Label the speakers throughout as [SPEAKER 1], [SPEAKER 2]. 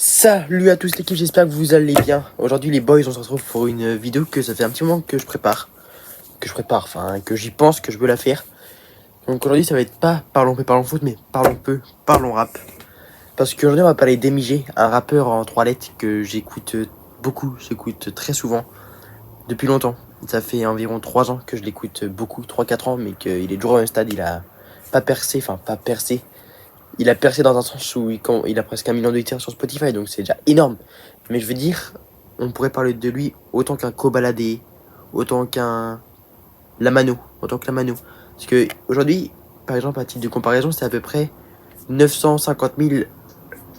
[SPEAKER 1] Salut à tous l'équipe, j'espère que vous allez bien. Aujourd'hui les boys, on se retrouve pour une vidéo que ça fait un petit moment que je prépare. Enfin que j'y pense, que je veux la faire. Donc aujourd'hui ça va être pas parlons peu, parlons foot, mais parlons peu, parlons rap. Parce qu'aujourd'hui on va parler d'Emigé, un rappeur en 3 lettres que j'écoute beaucoup, j'écoute très souvent, depuis longtemps. Ça fait environ 3 ans que je l'écoute beaucoup, 3-4 ans, mais qu'il est toujours au même stade, il a pas percé, il a percé dans un sens où il a presque 1 million d'auditeurs sur Spotify, donc c'est déjà énorme. Mais je veux dire, on pourrait parler de lui autant qu'un Kobalade, autant qu'un Lamano, Parce que aujourd'hui, par exemple, à titre de comparaison, c'est à peu près 950 000,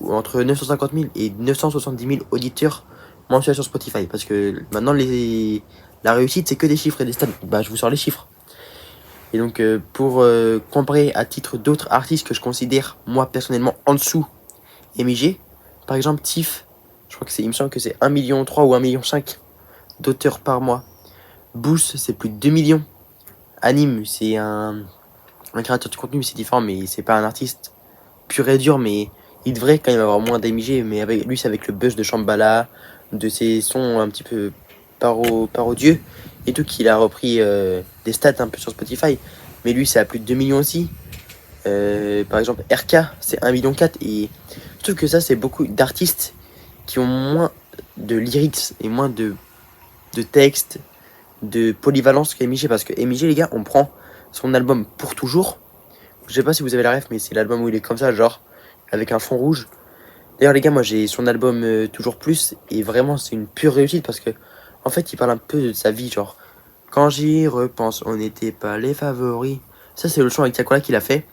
[SPEAKER 1] ou entre 950 000 et 970 000 auditeurs mensuels sur Spotify. Parce que maintenant, la réussite, c'est que des chiffres et des stats. Bah, je vous sors les chiffres. Et donc, pour comparer à titre d'autres artistes que je considère, moi, personnellement, en dessous Emigé, par exemple, Tiff, il me semble que c'est 1,3 million ou 1,5 million d'auteurs par mois. Boost, c'est plus de 2 millions. Anime, c'est un créateur de contenu, c'est différent, mais c'est pas un artiste pur et dur, mais il devrait quand même avoir moins d'Emigé, mais avec lui, c'est avec le buzz de Shambhala, de ses sons un petit peu parodieux, et tout, qu'il a repris des stats un peu sur Spotify. Mais lui, c'est à plus de 2 millions aussi. Par exemple, RK, c'est 1,4 million. Et je trouve que ça, c'est beaucoup d'artistes qui ont moins de lyrics et moins de textes, de polyvalence qu'Emigé. Parce que Emigé, les gars, on prend son album Pour Toujours. Je sais pas si vous avez la ref, mais c'est l'album où il est comme ça, genre, avec un fond rouge. D'ailleurs, les gars, moi, j'ai son album Toujours Plus. Et vraiment, c'est une pure réussite parce que, en fait, il parle un peu de sa vie, genre, quand j'y repense, on n'était pas les favoris. Ça, c'est le son avec Tiakola qu'il a fait.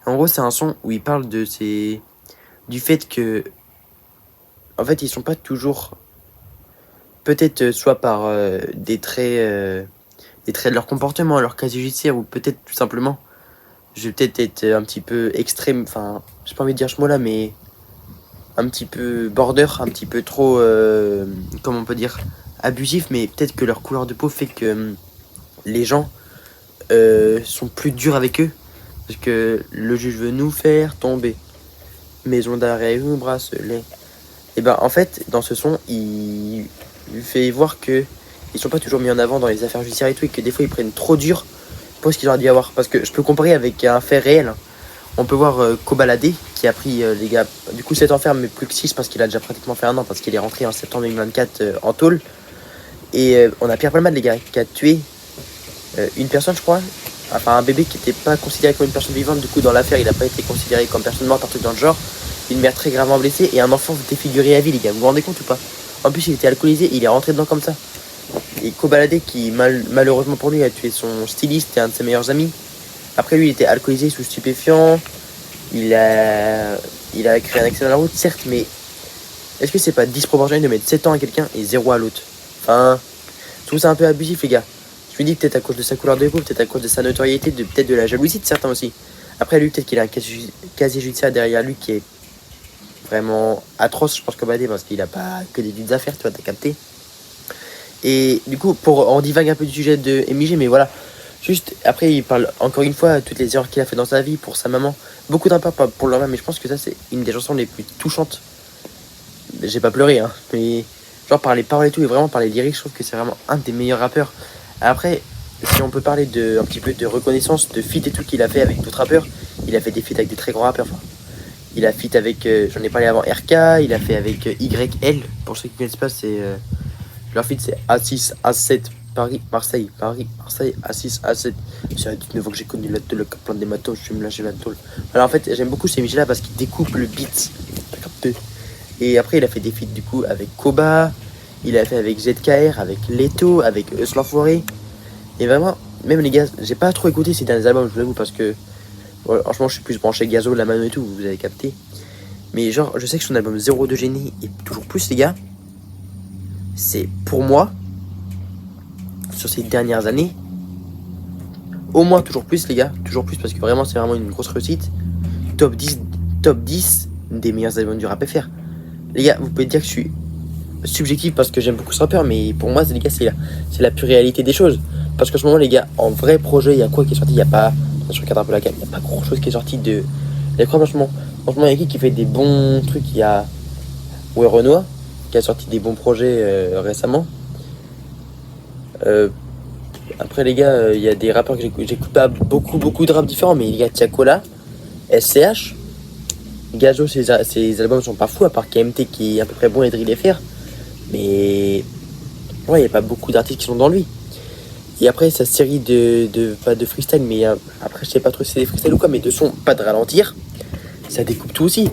[SPEAKER 1] En gros, c'est un son où il parle du fait que, en fait, ils sont pas toujours, peut-être soit par des traits de leur comportement, leur casier judiciaire, ou peut-être tout simplement, je vais peut-être être un petit peu extrême, enfin, j'ai pas envie de dire ce mot-là, mais un petit peu border, un petit peu trop, comment on peut dire, abusif, mais peut-être que leur couleur de peau fait que les gens sont plus durs avec eux. Parce que le juge veut nous faire tomber. Maison d'arrêt ou bracelet. Et ben en fait, dans ce son, il fait voir que ils sont pas toujours mis en avant dans les affaires judiciaires et tout, et que des fois ils prennent trop dur pour ce qu'ils auraient dû avoir. Parce que je peux comparer avec un fait réel. On peut voir Kobalade qui a pris les gars, du coup 7 ans ferme, mais plus que 6 parce qu'il a déjà pratiquement fait 1 an, parce qu'il est rentré en septembre 2024 en tôle. Et on a Pierre Palmade, les gars, qui a tué une personne, je crois. Enfin, un bébé qui n'était pas considéré comme une personne vivante. Du coup, dans l'affaire, il n'a pas été considéré comme personne morte, un truc dans le genre. Une mère très gravement blessée et un enfant défiguré à vie, les gars. Vous vous rendez compte ou pas? En plus, il était alcoolisé, il est rentré dedans comme ça. Et Kobalade, qui malheureusement pour lui, a tué son styliste et un de ses meilleurs amis. Après, lui, il était alcoolisé sous stupéfiant. Il a créé un accident à la route, certes, mais est-ce que c'est pas disproportionné de mettre 7 ans à quelqu'un et 0 à l'autre? Enfin, je trouve ça un peu abusif, les gars. Je me dis peut-être à cause de sa couleur de peau, peut-être à cause de sa notoriété, peut-être de la jalousie de certains aussi. Après, lui, peut-être qu'il a un casier judiciaire derrière lui qui est vraiment atroce, je pense, comme AD, parce qu'il a pas que des petites affaires, tu vois, t'as capté. Et du coup, on divague un peu du sujet de Emigé, mais voilà. Juste, après, il parle encore une fois de toutes les erreurs qu'il a fait dans sa vie pour sa maman. Beaucoup d'impact pour leur mère, mais je pense que ça, c'est une des chansons les plus touchantes. J'ai pas pleuré, hein, mais genre par les paroles et tout, et vraiment par les lyrics, je trouve que c'est vraiment un des meilleurs rappeurs. Après, si on peut parler un petit peu de reconnaissance, de feat et tout qu'il a fait avec d'autres rappeurs, il a fait des feats avec des très grands rappeurs. Enfin, il a feat avec, j'en ai parlé avant, RK, il a fait avec YL, pour ceux qui ne connaissent pas, leur feat c'est A6, A7, Paris, Marseille, A6, A7. C'est la 19 fois que j'ai connu le plan des matos, je vais me lâcher la tôle. Alors en fait, j'aime beaucoup ces Michel là parce qu'il découpe le beat. T'as capté? Et après, il a fait des feats du coup avec Koba, il a fait avec ZKR, avec Leto, avec Eus l'Enfoiré. Et vraiment, même les gars, j'ai pas trop écouté ces derniers albums, je vous avoue, parce que ouais, franchement, je suis plus branché Gazo, La Mano et tout, vous avez capté. Mais genre, je sais que son album 02 Génie et toujours plus, les gars, c'est pour moi, sur ces dernières années, au moins toujours plus, les gars, toujours plus, parce que vraiment, c'est vraiment une grosse réussite. Top 10 des meilleurs albums du rap FR. Les gars, vous pouvez dire que je suis subjectif parce que j'aime beaucoup ce rappeur, mais pour moi, les gars, c'est la pure réalité des choses. Parce qu'en ce moment, les gars, en vrai projet, il y a quoi qui est sorti? Il y a pas, je regarde un peu la gamme, il n'y a pas grand chose qui est sorti de. Il y a quoi, franchement, il y a qui fait des bons trucs? Il y a Ouais, Renoir, qui a sorti des bons projets récemment. Euh, Après, les gars, il y a des rappeurs que j'écoute pas beaucoup de rap différents, mais il y a Tiakola, SCH, Gazo, ses albums sont pas fous, à part KMT qui est à peu près bon et Drill FR. Mais ouais, il n'y a pas beaucoup d'artistes qui sont dans lui. Et après, sa série pas de freestyle, mais après, je sais pas trop si c'est des freestyles ou quoi, mais de son, pas de ralentir, ça découpe tout aussi.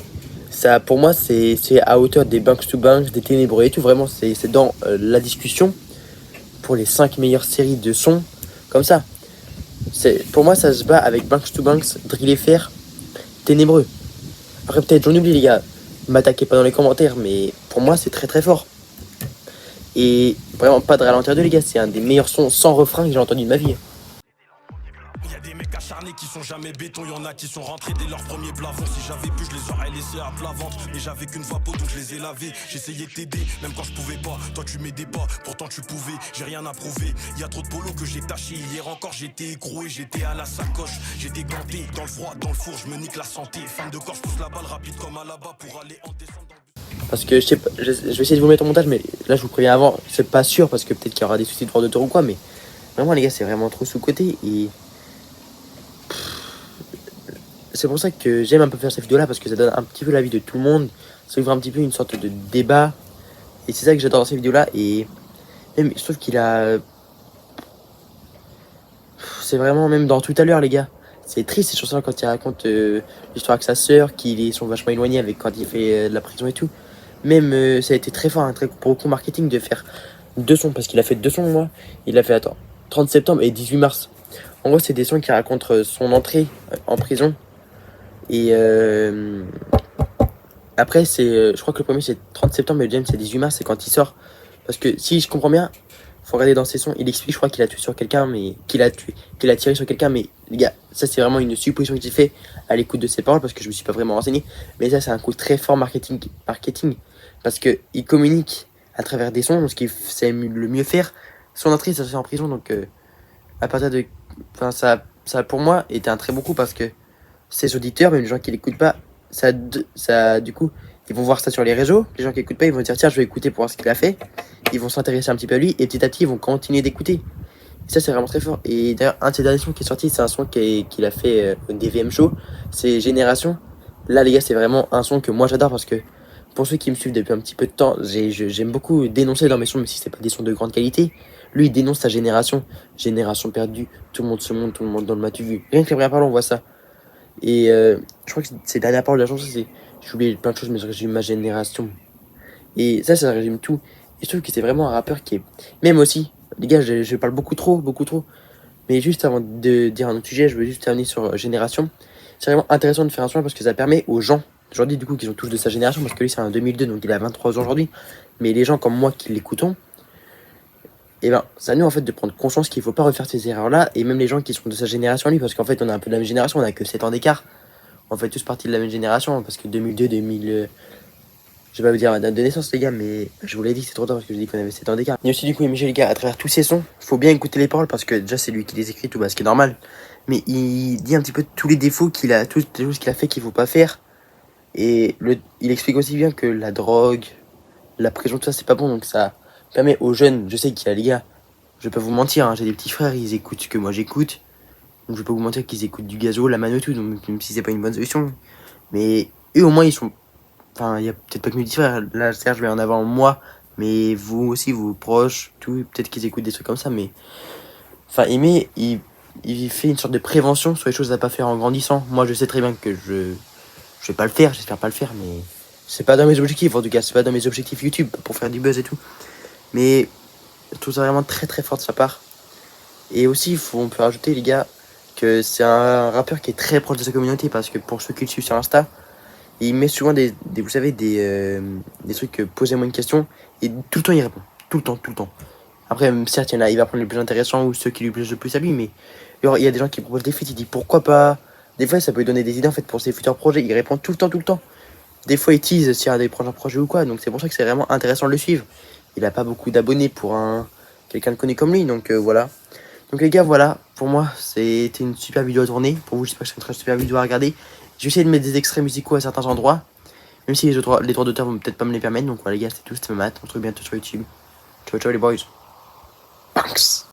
[SPEAKER 1] Ça, pour moi, c'est à hauteur des Banks to Banks, des Ténébreux et tout. Vraiment, c'est dans la discussion pour les 5 meilleures séries de sons, comme ça. Pour moi, ça se bat avec Banks to Banks, Drill FR, Ténébreux. Après, peut-être j'en oublie, les gars. M'attaquez pas dans les commentaires, mais pour moi, c'est très très fort. Et vraiment, pas de ralentir de les gars. C'est un des meilleurs sons sans refrain que j'ai entendu de ma vie.
[SPEAKER 2] Il y a des mecs acharnés qui sont jamais béton, y en a qui sont rentrés dès leur premier plafond. Si j'avais pu, je les aurais laissés à plat ventre. Mais j'avais qu'une vapeau donc je les ai lavés. J'essayais de t'aider, même quand je pouvais pas. Toi tu m'aidais pas, pourtant tu pouvais. J'ai rien à prouver. Y a trop de polos que j'ai taché. Hier encore j'étais écroué, j'étais à la sacoche. J'étais ganté dans le froid, dans le four, je me nique la santé. Femme de corps, je pousse la balle rapide comme à là-bas pour aller en descendre dans le...
[SPEAKER 1] Parce que je sais pas, je vais essayer de vous mettre au montage, mais là je vous préviens avant, c'est pas sûr parce que peut-être qu'il y aura des soucis de droit d'auteur ou quoi, mais vraiment les gars, c'est vraiment trop sous-côté et c'est pour ça que j'aime un peu faire cette vidéo là parce que ça donne un petit peu l'avis de tout le monde, ça ouvre un petit peu une sorte de débat et c'est ça que j'adore dans ces vidéos là et même je trouve qu'il a. C'est vraiment même dans tout à l'heure les gars. C'est triste ces chansons quand il raconte l'histoire avec sa sœur, qu'ils sont vachement éloignés avec quand il fait de la prison et tout. Même ça a été très fort, hein, très pour beaucoup marketing de faire 2 sons, parce qu'il a fait 2 sons moi. Il a fait, attends, 30 septembre et 18 mars. En gros, c'est des sons qui racontent son entrée en prison. Et après, je crois que le premier c'est 30 septembre et le deuxième c'est 18 mars, c'est quand il sort. Parce que si je comprends bien, faut regarder dans ses sons, il explique, je crois qu'il a tué sur quelqu'un, mais qu'il a tiré sur quelqu'un, mais les gars, ça c'est vraiment une supposition que j'ai fait à l'écoute de ses paroles parce que je me suis pas vraiment renseigné. Mais ça, c'est un coup très fort marketing parce que il communique à travers des sons, ce qu'il sait le mieux faire. Son entrée, ça se fait en prison, donc à partir de, enfin ça pour moi était un très bon coup parce que ses auditeurs, même les gens qui l'écoutent pas, ça du coup, ils vont voir ça sur les réseaux. Les gens qui écoutent pas, ils vont dire tiens, je vais écouter pour voir ce qu'il a fait. Ils vont s'intéresser un petit peu à lui et petit à petit, ils vont continuer d'écouter. Et ça, c'est vraiment très fort. Et d'ailleurs, un de ses derniers sons qui est sorti, c'est un son qu'il a fait au DVM Show. C'est Génération. Là, les gars, c'est vraiment un son que moi j'adore parce que pour ceux qui me suivent depuis un petit peu de temps, j'aime beaucoup dénoncer dans mes sons, même si c'est pas des sons de grande qualité. Lui, il dénonce sa génération. Génération perdue. Tout le monde se monte, tout le monde dans le matu vu. Rien que les premières paroles, on voit ça. Et je crois que ces dernières paroles de la chanson, c'est. J'ai oublié plein de choses, mais ça résume ma génération. Et ça résume tout. Et je trouve que c'est vraiment un rappeur qui est. Même aussi, les gars, je parle beaucoup trop. Mais juste avant de dire un autre sujet, je veux juste terminer sur Génération. C'est vraiment intéressant de faire un son parce que ça permet aux gens, aujourd'hui, du coup, qui sont tous de sa génération, parce que lui, c'est un 2002, donc il a 23 ans aujourd'hui. Mais les gens comme moi qui l'écoutons, et ben, ça à nous, en fait, de prendre conscience qu'il faut pas refaire ces erreurs-là. Et même les gens qui sont de sa génération, lui, parce qu'en fait, on a un peu de la même génération, on a que 7 ans d'écart. On fait tous partie de la même génération, parce que 2002, 2000. Je vais pas vous dire ma date de naissance, les gars, mais je vous l'ai dit, c'est trop tard parce que je dis qu'on avait 7 ans d'écart. Et aussi, du coup, Michel, les gars, à travers tous ces sons, faut bien écouter les paroles parce que déjà, c'est lui qui les écrit, tout, bah, ce qui est normal. Mais il dit un petit peu tous les défauts qu'il a, toutes les choses qu'il a fait qu'il faut pas faire. Et il explique aussi bien que la drogue, la prison, tout ça, c'est pas bon. Donc ça permet aux jeunes, je sais qu'il y a les gars, je vais pas vous mentir, hein, j'ai des petits frères, ils écoutent ce que moi j'écoute. Donc je vais pas vous mentir qu'ils écoutent du Gazo, la mano et tout, donc même si c'est pas une bonne solution. Mais eux, au moins, ils sont. Enfin, il y a peut-être pas que mes petits frères. Là, Serge, je vais en avoir moi. Mais vous aussi, vos proches, tout. Peut-être qu'ils écoutent des trucs comme ça. Mais. Enfin, il fait une sorte de prévention sur les choses à pas faire en grandissant. Moi, je sais très bien que je vais pas le faire. J'espère pas le faire. Mais. C'est pas dans mes objectifs. En tout cas, c'est pas dans mes objectifs YouTube pour faire du buzz et tout. Mais. Je trouve ça vraiment très très fort de sa part. Et aussi, on peut rajouter, les gars, que c'est un rappeur qui est très proche de sa communauté. Parce que pour ceux qui le suivent sur Insta. Et il met souvent vous savez, des trucs, posez-moi une question, et tout le temps il répond. Tout le temps. Après, certes, il va prendre les plus intéressants ou ceux qui lui plaisent le plus à lui, mais il y a des gens qui proposent des feats, il dit pourquoi pas. Des fois, ça peut lui donner des idées en fait pour ses futurs projets, il répond tout le temps. Des fois, il tease s'il y a des prochains projets ou quoi, donc c'est pour ça que c'est vraiment intéressant de le suivre. Il a pas beaucoup d'abonnés pour quelqu'un de connu comme lui, donc voilà. Donc les gars, voilà, pour moi, c'était une super vidéo à tourner. Pour vous, j'espère que c'est une très super vidéo à regarder. J'ai essayé de mettre des extraits musicaux à certains endroits. Même si les droits d'auteur vont peut-être pas me les permettre. Donc voilà les gars, c'est tout, c'était ma maths. On se retrouve bientôt sur YouTube. Ciao ciao les boys. Thanks.